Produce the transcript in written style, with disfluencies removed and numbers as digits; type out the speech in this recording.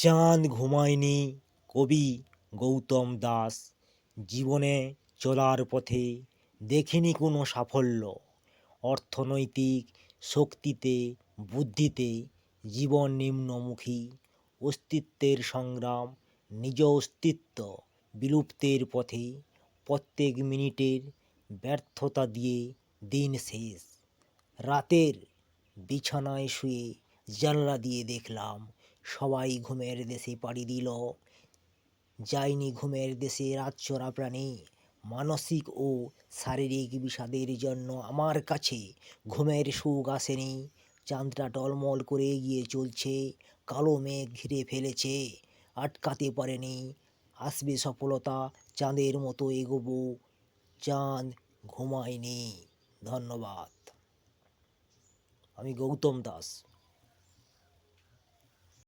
চাঁদ ঘুমায়নি। কবি গৌতম দাস। জীবনে চলার পথে দেখিনি কোনো সাফল্য। অর্থনৈতিক শক্তিতে, বুদ্ধিতে জীবন নিম্নমুখী। অস্তিত্বের সংগ্রাম, নিজ অস্তিত্ব বিলুপ্তের পথে। প্রত্যেক মিনিটের ব্যর্থতা দিয়ে দিন শেষ। রাতের বিছানায় শুয়ে জানলা দিয়ে দেখলাম সবাই ঘুমের দেশে পাড়ি দিল। যায়নি ঘুমের দেশে রাতচরা প্রাণী। মানসিক ও শারীরিক বিষাদের জন্য আমার কাছে ঘুমের সুখ আসেনি। চাঁদটা টলমল করে এগিয়ে চলছে, কালো মেঘ ঘিরে ফেলেছে, আটকাতে পারেনি। আসবে সফলতা, চাঁদের মতো এগোবো। চাঁদ ঘুমায়নি। ধন্যবাদ। আমি গৌতম দাস।